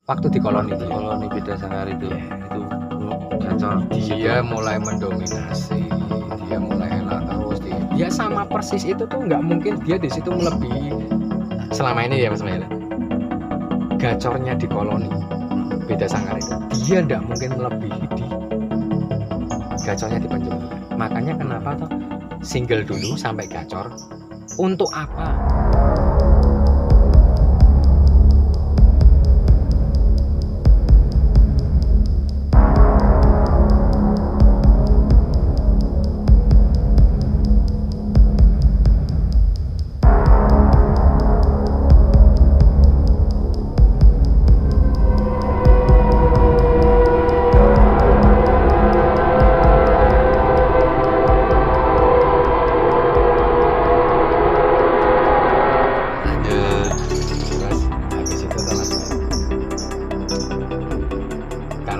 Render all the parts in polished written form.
waktu di koloni Waktu dia. koloni beda sangkar itu Iya. itu gacor Dia mulai mendominasi, dia mulai enak terus dia sama persis itu tuh nggak mungkin dia di situ melebihi selama ini ya Mas Mel. Gacornya di koloni beda sangkar itu dia nggak mungkin melebihi di gacornya di penjemuran. Makanya kenapa tuh single dulu sampai gacor untuk apa?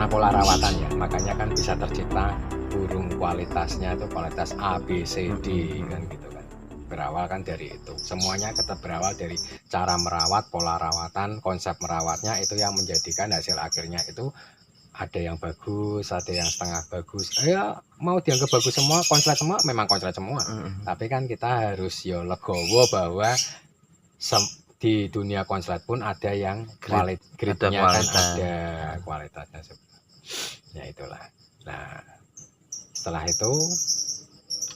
Pola rawatan ya, makanya kan bisa tercipta burung kualitasnya itu kualitas A, B, C, D kan gitu kan. Berawal kan dari itu. Semuanya tetap berawal dari cara merawat, pola rawatan, konsep merawatnya itu yang menjadikan hasil akhirnya itu ada yang bagus, ada yang setengah bagus. Ya mau dianggap bagus semua, konslet semua, memang konslet semua. Tapi kan kita harus yo legowo bahwa di dunia konslet pun ada yang gridnya kan ada kualitasnya. Ya itulah. Nah setelah itu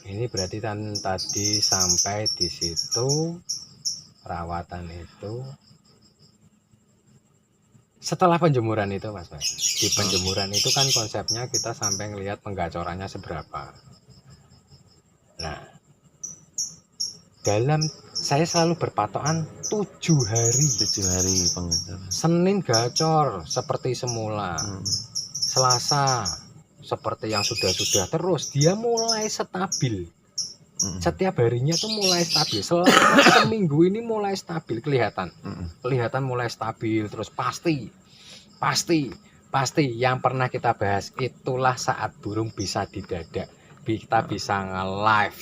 ini berarti kan tadi sampai di situ perawatan itu setelah penjemuran itu Mas. Di penjemuran itu kan konsepnya kita sampai ngelihat penggacorannya seberapa. Nah dalam saya selalu berpatokan 7 hari penggacoran. Senin gacor seperti semula, Selasa seperti yang sudah terus dia mulai stabil. Setiap harinya tuh mulai stabil. Selama seminggu ini mulai stabil kelihatan mulai stabil terus pasti yang pernah kita bahas itulah saat burung bisa didadak, kita bisa nge-live.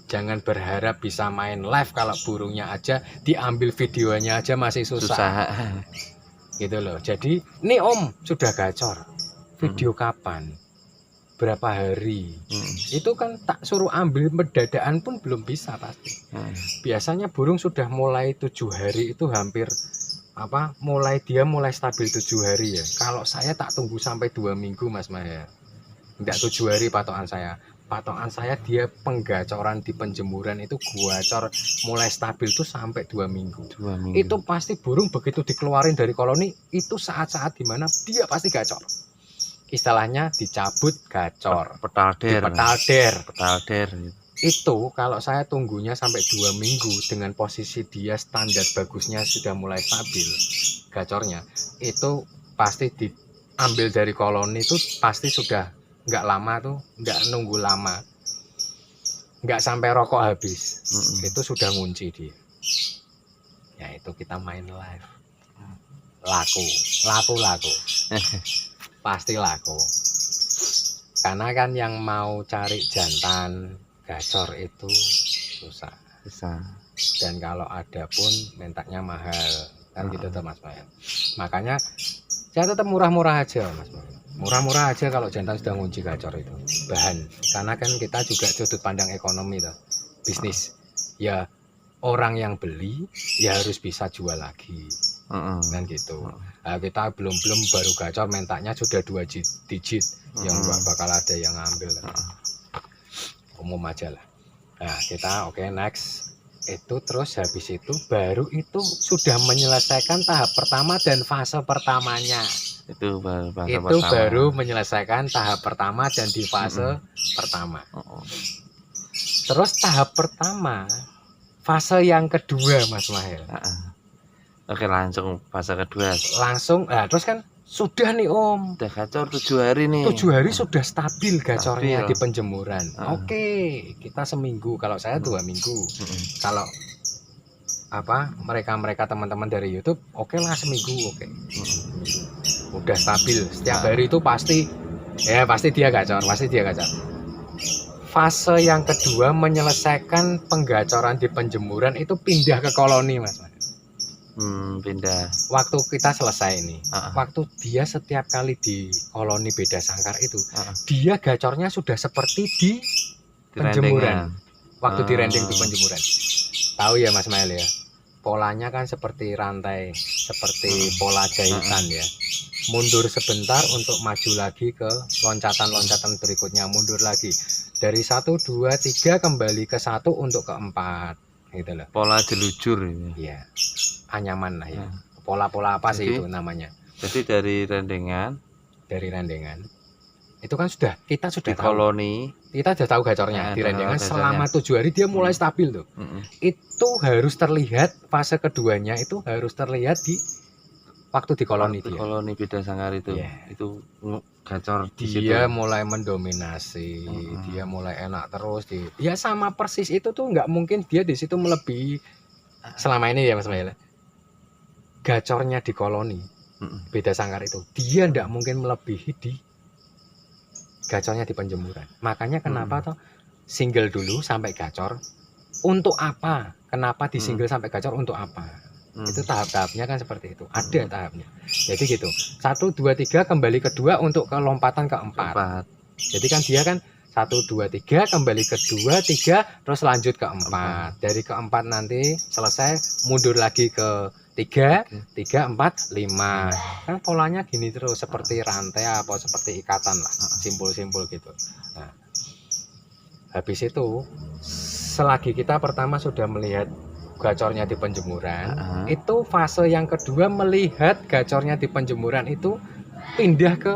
Jangan berharap bisa main live kalau burungnya aja diambil videonya aja masih susah. Gitu loh. Jadi nih Om sudah gacor, video kapan, berapa hari, itu kan tak suruh ambil pendadaan pun belum bisa pasti. Biasanya burung sudah mulai 7 hari itu hampir mulai stabil 7 hari ya. Kalau saya tak tunggu sampai 2 minggu Mas Maya, enggak 7 hari patokan saya dia penggacoran di penjemuran itu gacor mulai stabil tuh sampai 2 minggu. Itu pasti burung begitu dikeluarin dari koloni itu saat-saat dimana dia pasti gacor. Istilahnya dicabut gacor, petalder. Itu kalau saya tunggunya sampai 2 minggu dengan posisi dia standar bagusnya sudah mulai stabil gacornya, itu pasti diambil dari koloni itu pasti sudah nggak lama tuh, nggak nunggu lama, nggak sampai rokok habis, itu sudah ngunci dia. Ya itu kita main live, laku pasti laku, karena kan yang mau cari jantan gacor itu susah. Dan kalau ada pun mintanya mahal kan gitu tuh Mas Bayan. Makanya saya tetap murah-murah aja Mas Bayan. Murah-murah aja kalau jantan sudah ngunci gacor itu bahan, karena kan kita juga sudut pandang ekonomi tuh, bisnis ya, orang yang beli ya harus bisa jual lagi kan gitu. Nah, kita belum baru gacor mentaknya sudah 2 digit yang nggak bakal ada yang ngambil kan. Umum aja lah. Nah kita oke, next itu terus habis itu baru itu sudah menyelesaikan tahap pertama dan fase pertamanya. Itu baru menyelesaikan tahap pertama dan di fase pertama. Terus tahap pertama, fase yang kedua Mas Mahil. Oke, langsung fase kedua. Langsung, terus kan sudah nih Om. Udah gacor 7 hari nih. 7 hari sudah stabil gacornya di penjemuran. Oke, kita seminggu. Kalau saya 2 minggu. Kalau mereka teman-teman dari YouTube, oke lah seminggu, oke. Udah stabil. Setiap hari itu pasti dia gacor, Fase yang kedua menyelesaikan penggacoran di penjemuran itu pindah ke koloni Mas. Pindah. Waktu kita selesai ini, Heeh. waktu dia setiap kali di koloni beda sangkar itu, Heeh. dia gacornya sudah seperti di Di penjemuran. rendengan. Waktu di rending di Ah. penjemuran. Tahu ya Mas Mail ya? Polanya kan seperti rantai, seperti pola jahitan ya. Mundur sebentar untuk maju lagi ke loncatan-loncatan berikutnya, mundur lagi. Dari 1, 2, 3 kembali ke 1 untuk keempat. Gitu loh. Pola jelujur ini. Iya. Anyaman lah ya. Pola-pola apa sih Jadi- itu namanya? Jadi dari rendengan Dari rendengan. Itu kan kita sudah di tahu. koloni. Kita sudah tahu gacornya. Nah, Di rendengan gacornya. selama 7 hari dia mulai stabil tuh. Itu harus terlihat fase keduanya itu harus terlihat di waktu di koloni Waktu dia. koloni beda sangkar itu. Iya. Itu gacor di situ. Dia mulai mendominasi, dia mulai enak terus ya sama persis itu tuh nggak mungkin dia di situ melebihi selama ini ya Mas Mail. Gacornya di koloni beda sangkar itu dia nggak mungkin melebihi di gacornya di penjemuran. Makanya kenapa toh single dulu sampai gacor untuk apa? Kenapa di single sampai gacor untuk apa? Itu tahap-tahapnya kan seperti itu. Ada tahapnya. Jadi gitu. 1, 2, 3 kembali ke 2 untuk ke lompatan keempat. Jadi kan dia kan 1, 2, 3 kembali ke 2, 3 terus lanjut ke 4. Dari keempat nanti selesai mundur lagi ke 3, 3, 4, 5. Kan polanya gini terus seperti rantai apa seperti ikatan lah, simpul-simpul gitu. Nah, habis itu selagi kita pertama sudah melihat gacornya di penjemuran, itu fase yang kedua melihat gacornya di penjemuran itu pindah ke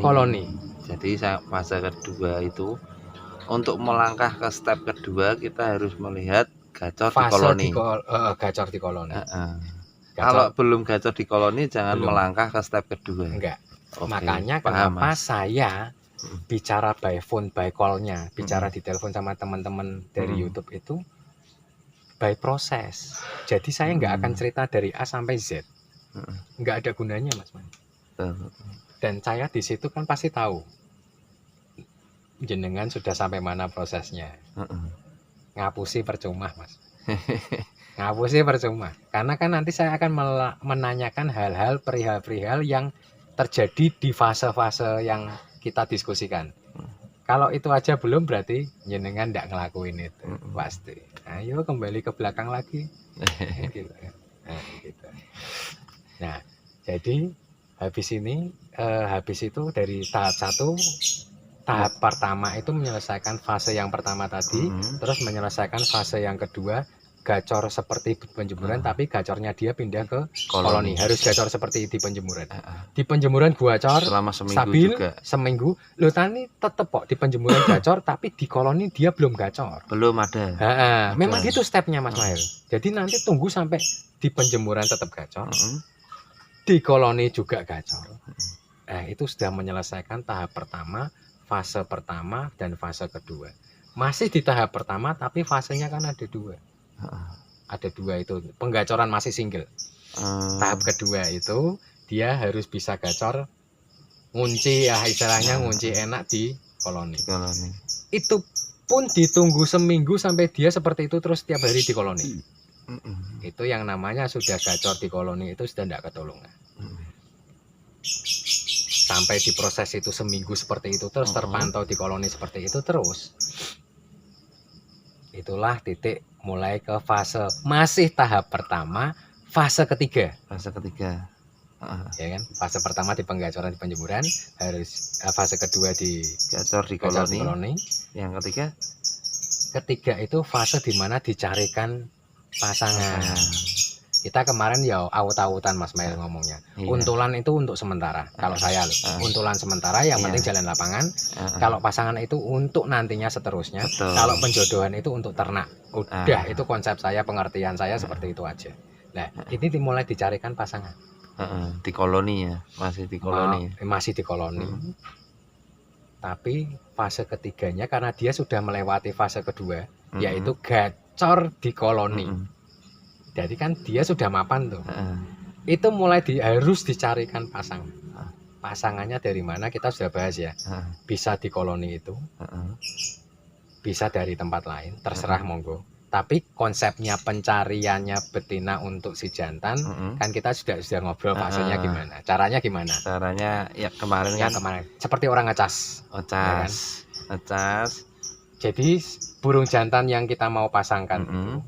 koloni. Jadi fase kedua itu untuk melangkah ke step kedua kita harus melihat gacor di koloni. Gacor di koloni. Kalau belum gacor di koloni jangan Belum. melangkah ke step kedua. Enggak. Oke, Makanya paham, kenapa Mas. saya bicara by phone, by call-nya, bicara di telepon sama teman-teman dari YouTube itu by proses. Jadi saya nggak akan cerita dari A sampai Z. Nggak ada gunanya, Mas Man. Dan saya di situ kan pasti tahu jenengan sudah sampai mana prosesnya. Ngapusi percuma, Mas. Ngapusi percuma. Karena kan nanti saya akan menanyakan hal-hal perihal-perihal yang terjadi di fase-fase yang kita diskusikan. Kalau itu aja belum berarti jenengan nggak ngelakuin itu pasti. Ayo kembali ke belakang lagi. Gitu. Nah, jadi habis itu dari tahap 1, tahap pertama itu menyelesaikan fase yang pertama tadi, terus menyelesaikan fase yang kedua, gacor seperti penjemuran tapi gacornya dia pindah ke koloni. Harus gacor seperti di penjemuran. Di penjemuran gacor selama seminggu stabil juga. Seminggu. Loh tani tetep kok di penjemuran gacor tapi di koloni dia belum gacor. Belum ada. Memang gitu stepnya Mas Mahir. Jadi nanti tunggu sampai di penjemuran tetap gacor. Di koloni juga gacor. Nah, itu sudah menyelesaikan tahap pertama, fase pertama dan fase kedua. Masih di tahap pertama tapi fasenya kan ada 2. Ada 2 itu penggacoran masih single. Tahap kedua itu dia harus bisa gacor ngunci ya istilahnya ngunci enak di koloni. Itu pun ditunggu seminggu sampai dia seperti itu terus tiap hari di koloni. Itu yang namanya sudah gacor di koloni itu sudah tidak ketulungan. Sampai diproses itu seminggu seperti itu terus terpantau di koloni seperti itu terus. Itulah titik mulai ke fase masih tahap pertama, fase ketiga. Ya kan? Fase pertama di penggacoran di penjemuran, harus fase kedua di gacor di koloni. Yang ketiga itu fase di mana dicarikan pasangan. Kita kemarin ya aut-autan Mas Mail ngomongnya. Untulan itu untuk sementara. Kalau saya loh, untulan sementara yang penting jalan lapangan. Kalau pasangan itu untuk nantinya seterusnya. Kalau penjodohan itu untuk ternak. Udah itu konsep saya, pengertian saya seperti itu aja. Nah, ini dimulai dicarikan pasangan. Di koloni ya, masih di koloni. Masih di koloni. Tapi fase ketiganya karena dia sudah melewati fase kedua, yaitu gacor di koloni. Jadi kan dia sudah mapan tuh. Itu mulai harus dicarikan pasangan. Pasangannya dari mana kita sudah bahas ya. Bisa di koloni itu. Bisa dari tempat lain, terserah monggo. Tapi konsepnya pencariannya betina untuk si jantan kan kita sudah ngobrol fasenya gimana, caranya gimana? Caranya ya kemarin kan Kemarin seperti orang ngecas. Ya kan? Ngecas. Jadi burung jantan yang kita mau pasangkan itu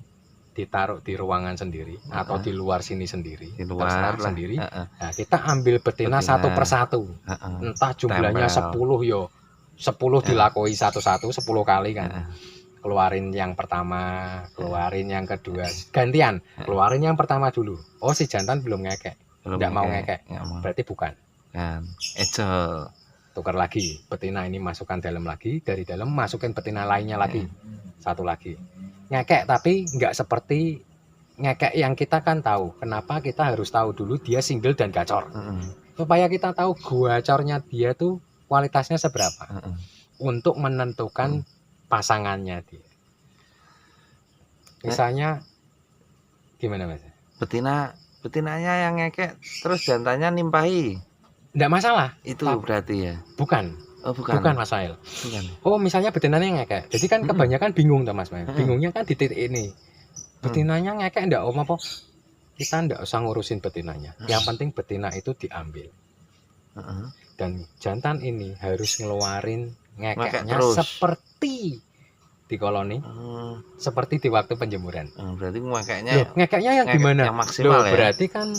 ditaruh di ruangan sendiri atau di luar sini sendiri, di luar sendiri. Nah, kita ambil betina satu persatu. Entah jumlahnya 10 yo. 10 dilakoi satu-satu 10 kali kan. Keluarin yang pertama, keluarin yang kedua, gantian. Keluarin yang pertama dulu. Oh, si jantan belum ngekek. Enggak mau ngekek. Berarti bukan. Kan. Ejol. Tukar lagi. Betina ini masukkan dalam lagi, dari dalam masukin betina lainnya lagi. Satu lagi. Ngekek tapi enggak seperti ngekek yang kita kan tahu. Kenapa kita harus tahu dulu dia single dan gacor. Supaya kita tahu gacornya dia tuh kualitasnya seberapa. Untuk menentukan pasangannya dia. Misalnya gimana Mas? Betinanya yang ngekek terus jantannya nimpahi. Enggak masalah. Itu berarti ya. Bukan. Oh, bukan Mas Mail. Bukan. Oh, misalnya betinanya ngekek. Jadi kan kebanyakan bingung tuh Mas Mail. Bingungnya kan di titik ini. Betinanya ngekek enggak om apa? Kita enggak usah ngurusin betinanya. Yang penting betina itu diambil. Dan jantan ini harus ngeluarin ngekeknya seperti di koloni, seperti di waktu penjemuran. Berarti ngekeknya yang gimana? Yang maksimal ya? Berarti kan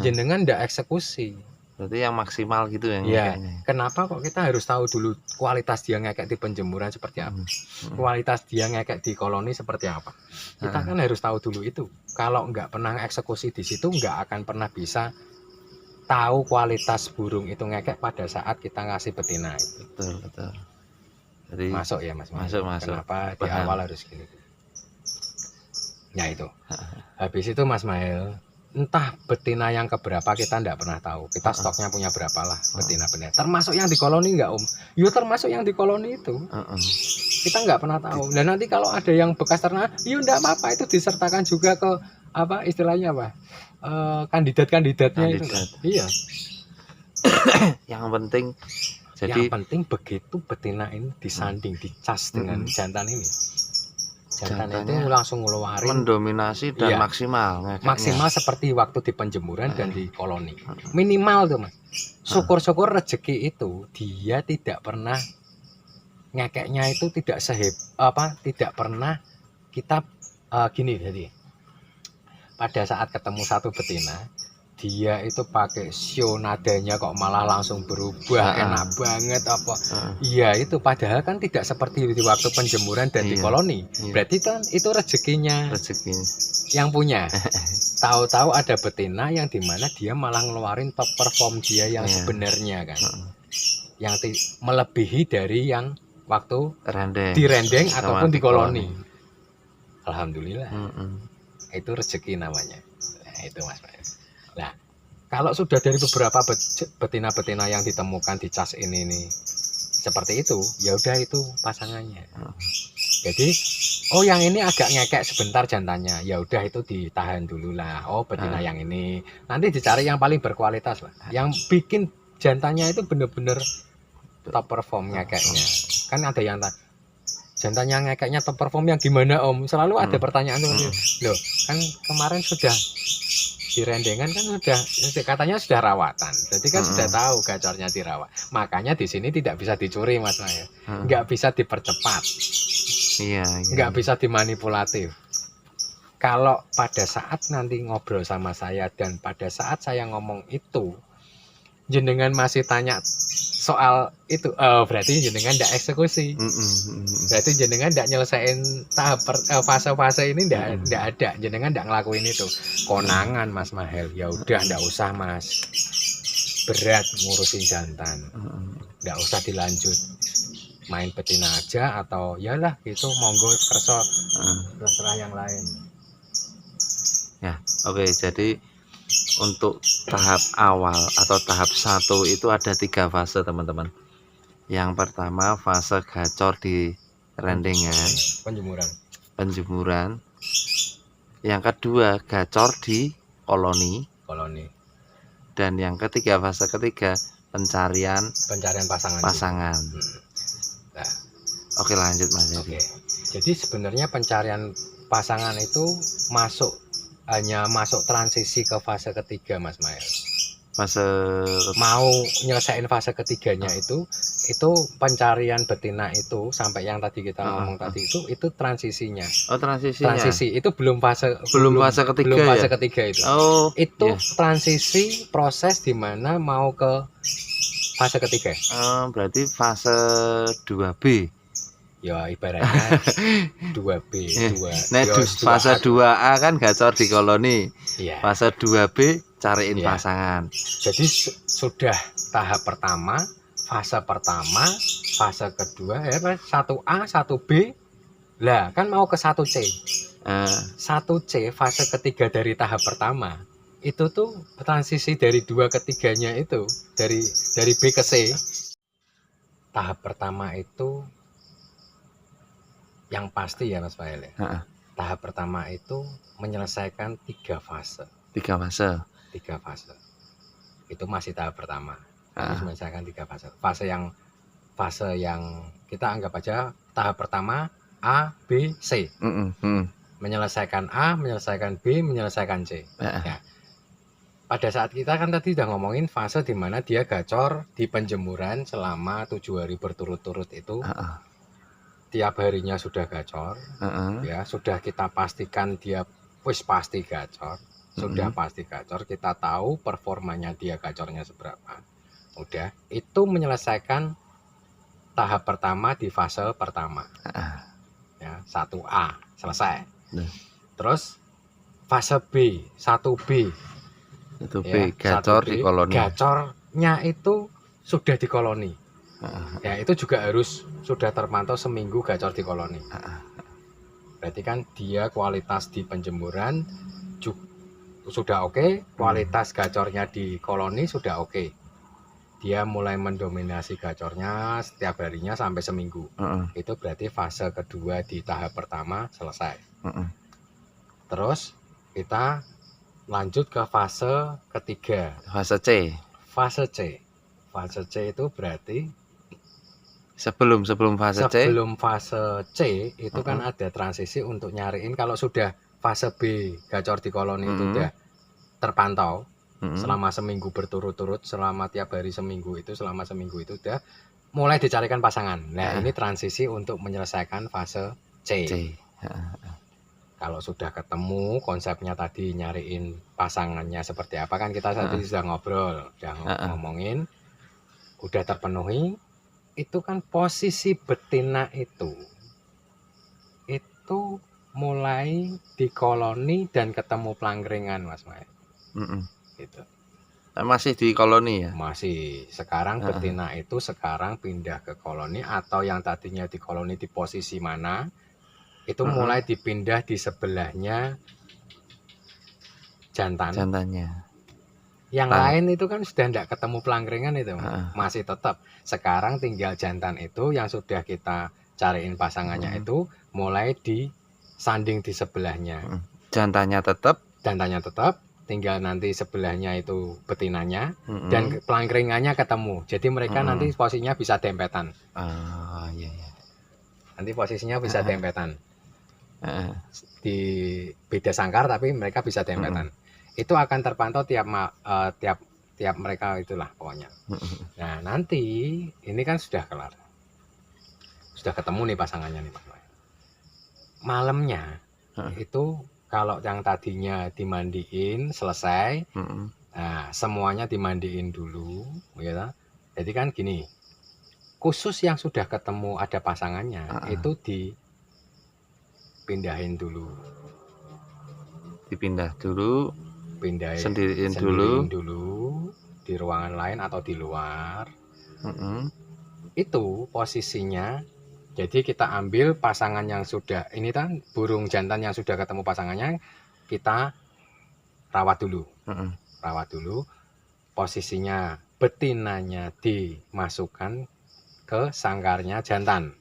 jenengan ndak eksekusi. Berarti yang maksimal gitu ya? Iya. Kenapa kok kita harus tahu dulu kualitas dia ngekek di penjemuran seperti apa? Kualitas dia ngekek di koloni seperti apa? Kita kan harus tahu dulu itu. Kalau nggak pernah eksekusi di situ, nggak akan pernah bisa tahu kualitas burung itu ngekek pada saat kita ngasih betina itu. Betul. Jadi masuk ya Mas. Masuk. Kenapa di awal harus gini? Ya itu. Habis itu Mas Mail, entah betina yang keberapa kita enggak pernah tahu. Kita stoknya punya berapa lah betina-betina. Termasuk yang di koloni enggak Om? Yo termasuk yang di koloni itu. Kita enggak pernah tahu. Dan nanti kalau ada yang bekas ternak, yo enggak apa-apa, itu disertakan juga ke apa istilahnya apa? Kandidat-kandidatnya itu. Iya. Yang penting yang penting begitu betina ini disanding, dicas dengan jantan ini. Jantan itu langsung ngeluarin mendominasi dan maksimal ngekeknya. Maksimal seperti waktu di penjemuran dan di koloni. Minimal tuh Mas. Syukur-syukur rezeki itu dia tidak pernah ngekeknya itu tidak tidak pernah kita gini jadi. Pada saat ketemu satu betina, dia itu pakai show nadanya kok malah langsung berubah, enak banget apa. Iya itu padahal kan tidak seperti di waktu penjemuran dan di koloni. Berarti kan itu rezekinya yang punya. Tahu-tahu ada betina yang dimana dia malah ngeluarin top perform dia yang sebenarnya kan. Yang melebihi dari yang waktu di rendeng ataupun di koloni. Alhamdulillah. Itu rezeki namanya. Nah, itu Mas. Nah, kalau sudah dari beberapa betina-betina yang ditemukan di cas ini nih seperti itu, ya udah itu pasangannya. Jadi, oh yang ini agak ngekek sebentar jantannya, ya udah itu ditahan dulu lah. Oh betina yang ini, nanti dicari yang paling berkualitas lah. Yang bikin jantannya itu bener-bener top perform ngekeknya. Kan ada yang jantannya ngekeknya top perform yang gimana Om? Selalu ada pertanyaan seperti itu. Loh, kan kemarin sudah di rendengan kan sudah katanya sudah rawatan, jadi kan sudah tahu gacornya dirawat. Makanya di sini tidak bisa dicuri Mas Maya, nggak bisa dipercepat, nggak bisa dimanipulatif. Kalau pada saat nanti ngobrol sama saya dan pada saat saya ngomong itu, jenengan masih tanya soal itu, berarti jenengan tidak eksekusi. Berarti jenengan tidak nyelesain tahap fase-fase ini, tidak ada. Jenengan tidak ngelakuin itu. Konangan Mas Mahel, ya udah tidak usah Mas. Berat ngurusin jantan, tidak usah dilanjut. Main betina aja atau yalah gitu, monggo kerso terserah yang lain. Ya, oke. Jadi untuk tahap awal atau tahap 1 itu ada 3 fase teman-teman. Yang pertama fase gacor di rendengan, penjemuran. Yang kedua gacor di koloni. Dan yang ketiga fase ketiga pencarian pasangan. Nah, oke lanjut Mas. Jadi sebenarnya pencarian pasangan itu hanya masuk transisi ke fase ketiga, Mas Mael. Fase mau nyelesain fase ketiganya itu pencarian betina itu sampai yang tadi kita ngomong tadi itu transisinya. Oh, transisinya. Transisi itu belum fase ketiga. Belum fase ya? ketiga itu. Oh, itu iya. Transisi proses di mana mau ke fase ketiga. Berarti fase 2B. Ya ibaratnya 2B, 2. Nah, fase 2A kan gacor di koloni. Iya. Fase 2B cariin pasangan. Jadi sudah tahap pertama, fase pertama, fase kedua, 1A, 1B. Lah, kan mau ke 1C. 1C fase ketiga dari tahap pertama. Itu tuh transisi dari 2 ke 3-nya itu, dari B ke C. Tahap pertama itu yang pasti ya Mas Fael ya. Tahap pertama itu menyelesaikan 3 fase. 3 fase. 3 fase. Itu masih tahap pertama. Harus menyelesaikan 3 fase. Fase yang kita anggap aja tahap pertama A, B, C. Menyelesaikan A, menyelesaikan B, menyelesaikan C. Ya. Pada saat kita kan tadi udah ngomongin fase di mana dia gacor di penjemuran selama 7 hari berturut-turut itu. Tiap harinya sudah gacor, ya sudah kita pastikan dia pasti gacor, sudah pasti gacor, kita tahu performanya dia gacornya seberapa. Udah, itu menyelesaikan tahap pertama di fase pertama, ya 1A selesai. Terus fase B, 1B, ya, gacor 1B, di koloni. Gacornya itu sudah di koloni. Ya itu juga harus sudah terpantau seminggu gacor di koloni. Berarti kan dia kualitas di penjemuran sudah oke, kualitas gacornya di koloni sudah oke. Dia mulai mendominasi gacornya setiap harinya sampai seminggu. Itu berarti fase kedua di tahap pertama selesai. Terus kita lanjut ke fase ketiga. Fase C. Fase C. Fase C itu berarti sebelum fase C. Sebelum fase C itu kan ada transisi untuk nyariin kalau sudah fase B gacor di koloni itu udah terpantau selama seminggu berturut-turut, selama tiap hari seminggu itu, selama seminggu itu udah mulai dicarikan pasangan. Nah, ini transisi untuk menyelesaikan fase C. Kalau sudah ketemu konsepnya tadi nyariin pasangannya seperti apa kan kita tadi sudah ngobrol, udah ngomongin, udah terpenuhi. Itu kan posisi betina itu mulai di koloni dan ketemu pelangkringan Mas Mai. Gitu. Masih di koloni ya? Masih. Sekarang betina itu sekarang pindah ke koloni atau yang tadinya di koloni di posisi mana itu mulai dipindah di sebelahnya jantannya. Yang lain itu kan sudah tidak ketemu pelangkringan itu, masih tetap. Sekarang tinggal jantan itu yang sudah kita cariin pasangannya itu mulai disanding di sebelahnya. Jantannya tetap, tinggal nanti sebelahnya itu betinanya dan pelangkringannya ketemu. Jadi mereka nanti posisinya bisa dempetan. Nanti posisinya bisa dempetan. Di beda sangkar tapi mereka bisa dempetan. Itu akan terpantau tiap mereka itulah pokoknya. Nah nanti ini kan sudah kelar, sudah ketemu nih pasangannya nih Pak. Malamnya itu kalau yang tadinya dimandiin selesai, nah semuanya dimandiin dulu, ya. Jadi kan gini, khusus yang sudah ketemu ada pasangannya itu dipindahin dulu, sendiriin dulu di ruangan lain atau di luar. Itu posisinya. Jadi kita ambil pasangan yang sudah ini kan burung jantan yang sudah ketemu pasangannya kita rawat dulu. Posisinya betinanya dimasukkan ke sangkarnya jantan.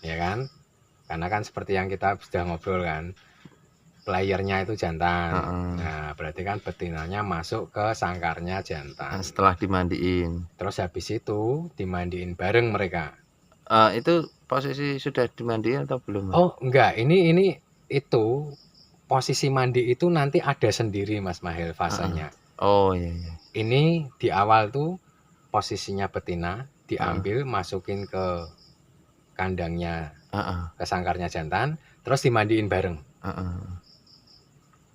Ya kan? Karena kan seperti yang kita sudah ngobrol kan. Playernya itu jantan. Nah, berarti kan betinanya masuk ke sangkarnya jantan. Setelah dimandiin. Terus habis itu dimandiin bareng mereka. Itu posisi sudah dimandiin atau belum, Mas? Oh, enggak, ini itu posisi mandi itu nanti ada sendiri Mas Mahil fasenya. Oh, iya iya. Ini di awal tuh posisinya betina Heeh. diambil masukin ke kandangnya, Heeh. ke sangkarnya jantan, terus dimandiin bareng. Heeh.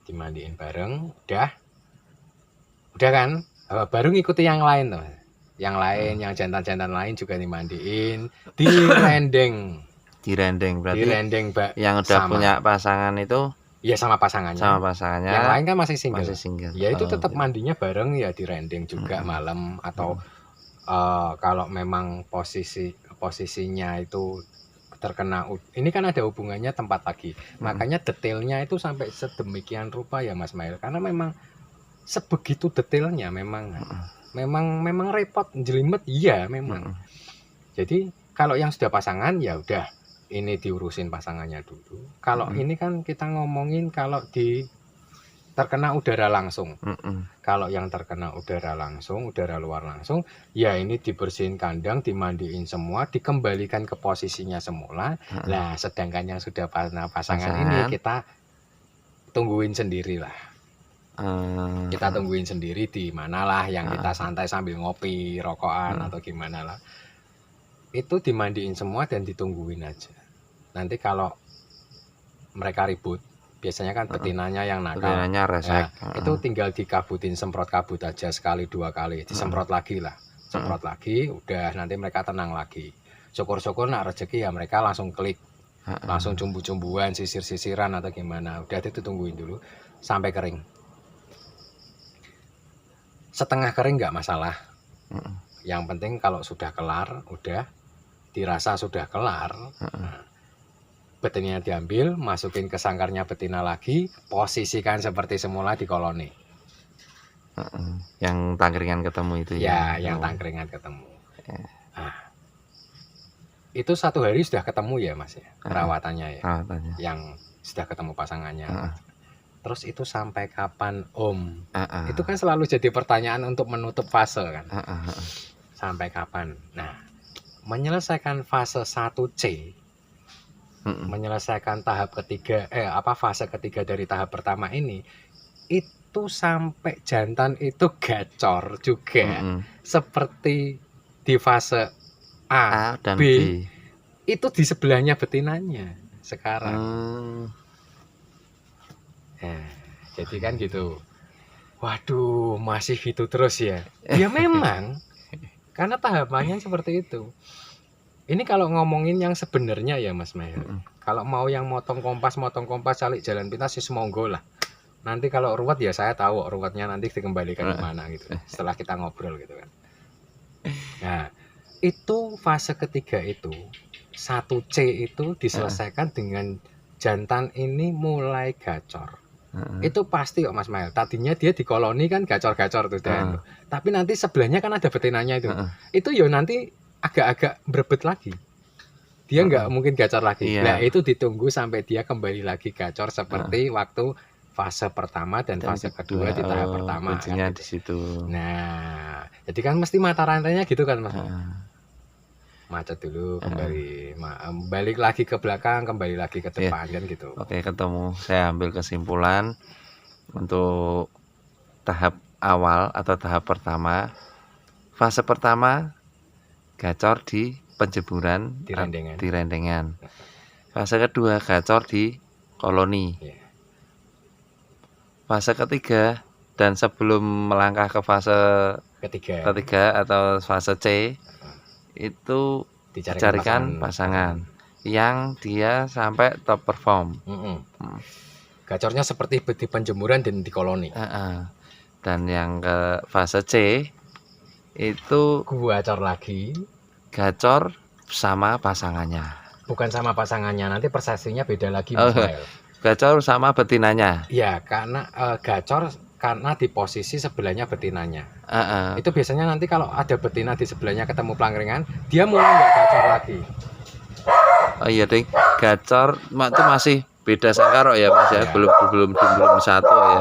Dimandiin bareng, udah kan, baru ngikuti yang lain tuh. Yang lain, yang jantan-jantan lain juga dimandiin, direndeng. Direndeng berarti Direndeng yang udah sama. punya pasangan itu Ya sama pasangannya. sama pasangannya. Yang lain kan masih single. Masih single. Ya itu Oh, tetap gitu. mandinya bareng ya direndeng juga malam atau kalau memang posisinya itu terkena ini kan ada hubungannya tempat lagi. Makanya detailnya itu sampai sedemikian rupa ya Mas Mail karena memang sebegitu detailnya memang repot jelimet iya memang. Jadi kalau yang sudah pasangan ya udah ini diurusin pasangannya dulu. Kalau ini kan kita ngomongin kalau terkena udara langsung. Kalau yang terkena udara langsung, udara luar langsung, ya ini dibersihin kandang, dimandiin semua, dikembalikan ke posisinya semula. Nah, sedangkan yang sudah pasangan ini kita tungguin sendirilah. Kita tungguin sendiri di manalah yang kita santai sambil ngopi, rokokan atau gimana lah. Itu dimandiin semua dan ditungguin aja. Nanti kalau mereka ribut, biasanya kan betinanya yang nakal. Betinanya resek. Itu tinggal dikabutin, semprot kabut aja sekali 2 kali, disemprot lagi lah. Semprot lagi, udah nanti mereka tenang lagi. Syukur-syukur nak rezeki ya mereka langsung klik. Langsung cumbu-cumbuan, sisir-sisiran atau gimana. Udah itu tungguin dulu sampai kering. Setengah kering nggak masalah. Yang penting kalau sudah kelar, udah dirasa sudah kelar, betinanya diambil, masukin ke sangkarnya betina lagi, posisikan seperti semula di koloni. Yang tangkringan ketemu itu ya? Ya, yang tangkringan ketemu. Nah, itu 1 hari sudah ketemu ya Mas ya, perawatannya ya, yang sudah ketemu pasangannya. Terus itu sampai kapan Om? Itu kan selalu jadi pertanyaan untuk menutup fase kan. Sampai kapan? Nah, menyelesaikan fase 1C, menyelesaikan tahap ketiga, fase ketiga dari tahap pertama ini, itu sampai jantan itu gacor juga, seperti di fase A dan B, itu di sebelahnya betinanya sekarang. Jadi kan gitu. Waduh, masih gitu terus ya? Ya memang. Karena tahapannya seperti itu. Ini kalau ngomongin yang sebenarnya ya Mas Maher. Kalau mau yang motong kompas calik jalan pintas sih monggo lah. Nanti kalau ruwet ya saya tahu ruwetnya nanti dikembalikan kemana gitu. Setelah kita ngobrol gitu kan. Nah, itu fase ketiga itu 1C itu diselesaikan dengan jantan ini mulai gacor. Itu pasti kok Mas Mail. Tadinya dia di koloni kan gacor-gacor tuh dan. Tapi nanti sebelahnya kan ada betinanya itu. Itu ya nanti agak-agak berebet lagi. Dia nggak mungkin gacor lagi. Nah, itu ditunggu sampai dia kembali lagi gacor seperti waktu fase pertama dan fase kedua di tahap pertama kan, di situ. Nah, jadi kan mesti mata rantainya gitu kan Mas. Macet dulu, kembali balik lagi ke belakang, kembali lagi ke depan kan gitu. Oke, ketemu. Saya ambil kesimpulan untuk tahap awal atau tahap pertama. Fase pertama gacor di penjeburan di rendengan. Fase kedua gacor di koloni. Fase ketiga dan sebelum melangkah ke fase ketiga atau fase C itu dicarikan pasangan yang dia sampai top perform. Gacornya seperti di penjemuran dan di koloni. Dan yang ke fase C itu gacor lagi, gacor sama pasangannya. Bukan sama pasangannya, nanti persepsinya beda lagi. Gacor sama betinanya. Ya, karena gacor karena di posisi sebelahnya betinanya. Itu biasanya nanti kalau ada betina di sebelahnya ketemu pelangkringan, dia mulai nggak gacor lagi. Oh iya ding, gacor itu masih beda sangkar ya Mas ya, belum satu ya.